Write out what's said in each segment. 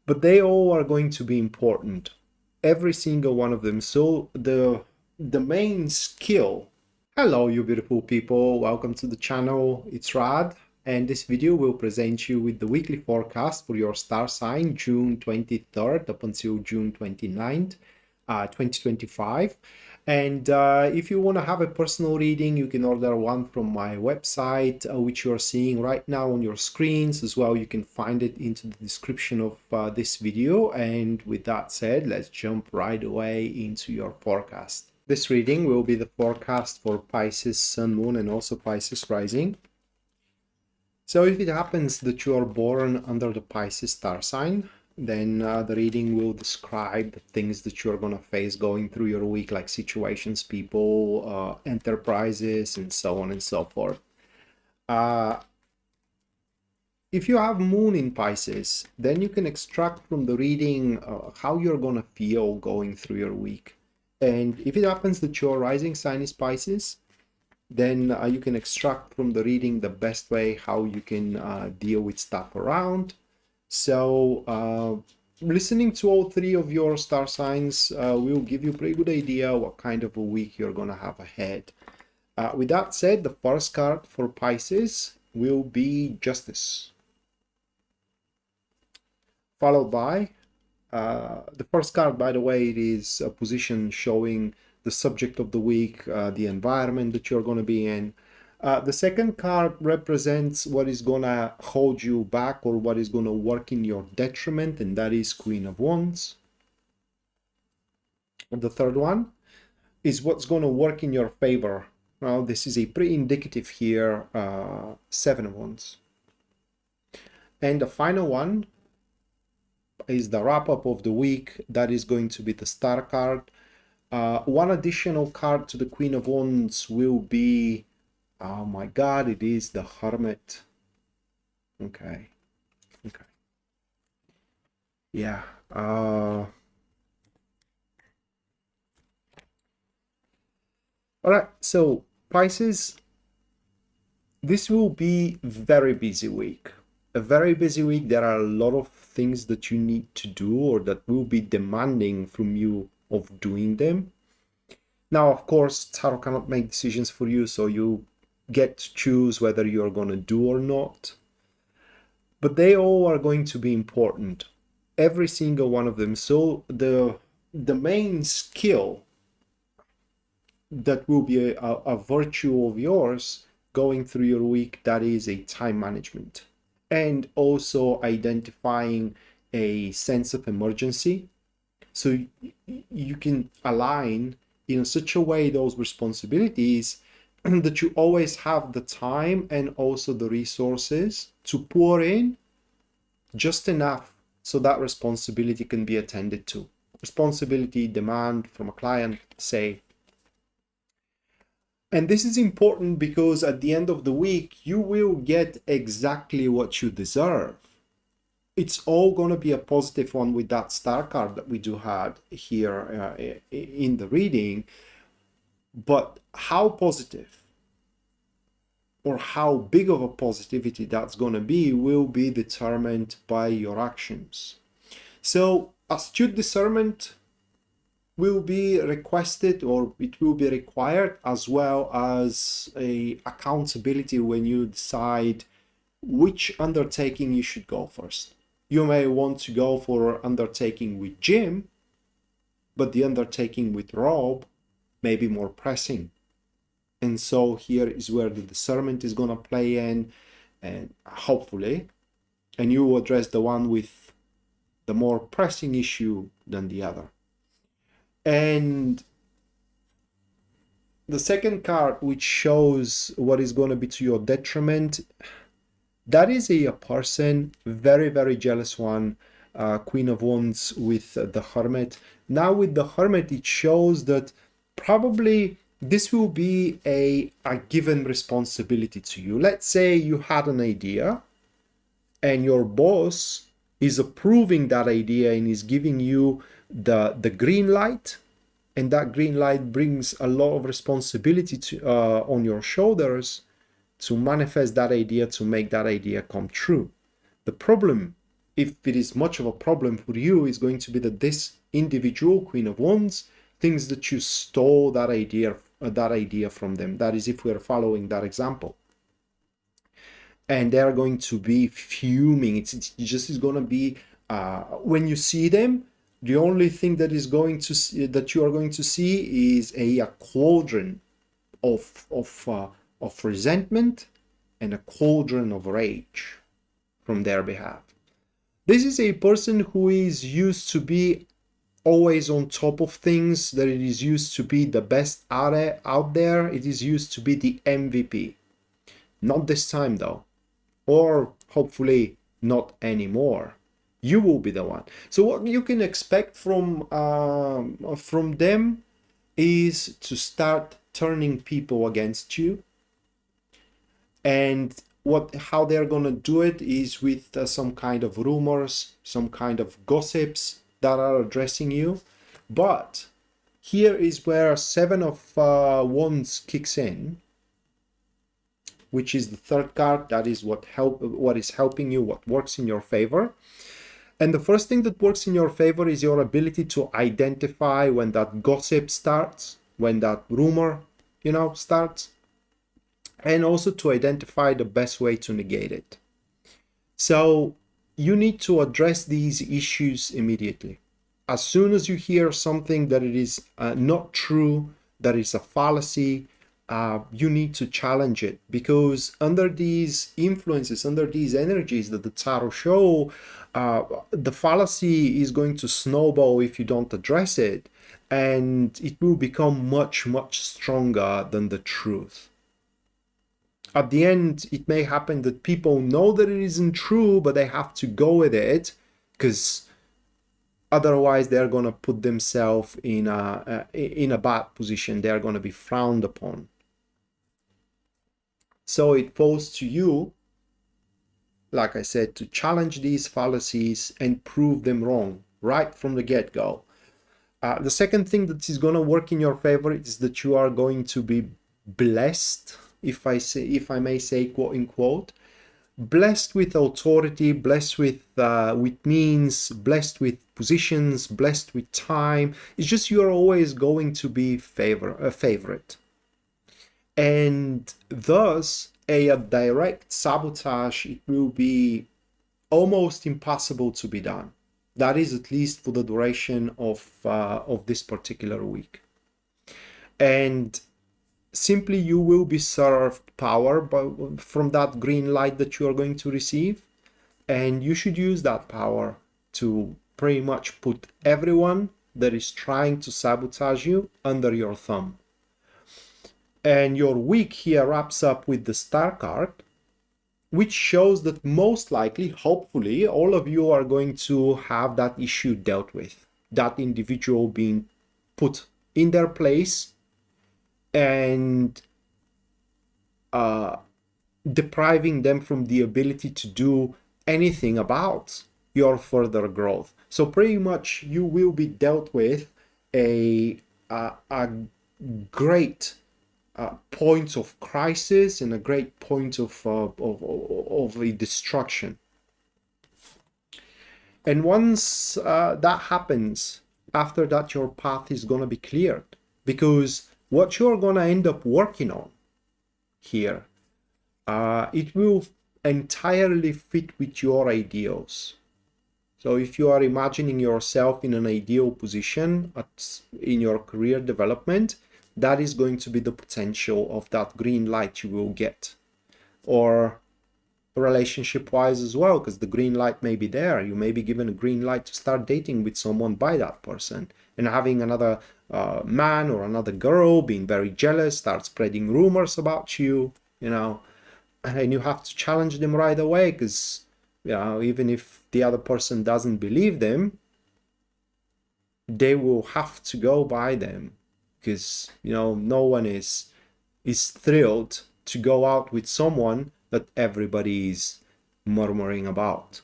but they all are going to be important, every single one of them. So the main skill. Hello, you beautiful people. Welcome to the channel. It's Rad, and this video will present you with the weekly forecast for your star sign, June 23rd up until June 29th, 2025. And if you want to have a personal reading, you can order one from my website, which you're seeing right now on your screens as well. You can find it into the description of this video. And with that said, let's jump right away into your forecast. This reading will be the forecast for Pisces Sun, Moon, and also Pisces Rising. So if it happens that you are born under the Pisces star sign, then the reading will describe the things that you're going to face going through your week, like situations, people, enterprises, and so on and so forth. If you have Moon in Pisces, then you can extract from the reading how you're going to feel going through your week. And if it happens that your rising sign is Pisces, then you can extract from the reading the best way how you can deal with stuff around. So listening to all three of your star signs will give you a pretty good idea what kind of a week you're going to have ahead. With that said, the first card for Pisces will be Justice, followed by the first card, by the way, it is a position showing the subject of the week, the environment that you're going to be in. The second card represents what is going to hold you back or what is going to work in your detriment, and that is Queen of Wands. And the third one is what's going to work in your favor. Now, this is a pretty indicative here, Seven of Wands. And the final one is the wrap-up of the week. That is going to be the Star card. One additional card to the Queen of Wands will be, oh my God, it is the Hermit. Okay. Yeah. All right, so Pisces, this will be a very busy week. A very busy week. There are a lot of things that you need to do or that will be demanding from you of doing them. Now, of course, Tarot cannot make decisions for you, so you get to choose whether you're going to do or not. But they all are going to be important, every single one of them. So the main skill that will be a virtue of yours going through your week, that is a time management, and also identifying a sense of emergency, so you can align in such a way those responsibilities that you always have the time and also the resources to pour in just enough so that responsibility can be attended to. Responsibility, demand from a client, say. And this is important because at the end of the week, you will get exactly what you deserve. It's all going to be a positive one with that Star card that we do have here in the reading. But how positive or how big of a positivity that's going to be will be determined by your actions. So astute discernment will be requested, or it will be required, as well as a accountability when you decide which undertaking you should go first. You may want to go for undertaking with Jim, but the undertaking with Rob may be more pressing. And so here is where the discernment is going to play in, and hopefully, and you will address the one with the more pressing issue than the other. And the second card, which shows what is going to be to your detriment, that is a person, very, very jealous one, Queen of Wands with the Hermit. Now with the Hermit, it shows that probably this will be a given responsibility to you. Let's say you had an idea and your boss is approving that idea and is giving you the green light, and that green light brings a lot of responsibility to, on your shoulders to manifest that idea, to make that idea come true. The problem if it is much of a problem for you, is going to be that this individual Queen of Wands thinks that you stole that idea from them. That is, if we are following that example. And they're going to be fuming. It just is going to be, when you see them, the only thing that is going to see, that you are going to see is a cauldron of resentment and a cauldron of rage from their behalf. This is a person who is used to be always on top of things, that it is used to be the best out there. It is used to be the MVP. Not this time though, or hopefully not anymore. You will be the one. So what you can expect from them is to start turning people against you. And how they're gonna do it is with some kind of rumors, some kind of gossips that are addressing you. But here is where Seven of Wands kicks in, which is the third card. That is what is helping you, what works in your favor. And the first thing that works in your favor is your ability to identify when that gossip starts, when that rumor, starts, and also to identify the best way to negate it. So you need to address these issues immediately. As soon as you hear something that it is not true, that is a fallacy, you need to challenge it, because under these influences, under these energies that the tarot show, the fallacy is going to snowball if you don't address it, and it will become much, much stronger than the truth. At the end, it may happen that people know that it isn't true, but they have to go with it, because otherwise they're going to put themselves in a bad position. They're going to be frowned upon. So it falls to you, like I said, to challenge these fallacies and prove them wrong right from the get-go. The second thing that is going to work in your favor is that you are going to be blessed, if I may say, quote unquote, blessed with authority, blessed with means, blessed with positions, blessed with time. It's just you are always going to be a favorite. And thus, a direct sabotage, it will be almost impossible to be done. That is at least for the duration of this particular week. And simply you will be served power from that green light that you are going to receive. And you should use that power to pretty much put everyone that is trying to sabotage you under your thumb. And your week here wraps up with the Star card, which shows that most likely, hopefully, all of you are going to have that issue dealt with. That individual being put in their place and depriving them from the ability to do anything about your further growth. So pretty much you will be dealt with a great point of crisis and a great point of a destruction. And once that happens, after that your path is going to be cleared, because what you're going to end up working on here, it will entirely fit with your ideals. So if you are imagining yourself in an ideal position in your career development, that is going to be the potential of that green light you will get. Or relationship wise as well, because the green light may be there. You may be given a green light to start dating with someone by that person, and having another man or another girl being very jealous, start spreading rumors about you, and you have to challenge them right away, because even if the other person doesn't believe them, they will have to go by them, because no one is thrilled to go out with someone that everybody is murmuring about.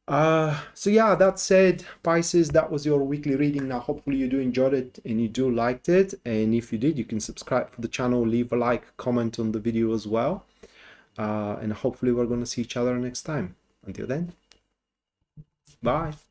So yeah, that said, Pisces, that was your weekly reading. Now hopefully you do enjoyed it and you do liked it, and if you did, you can subscribe to the channel, leave a like, comment on the video as well, and hopefully we're going to see each other next time. Until then, Bye.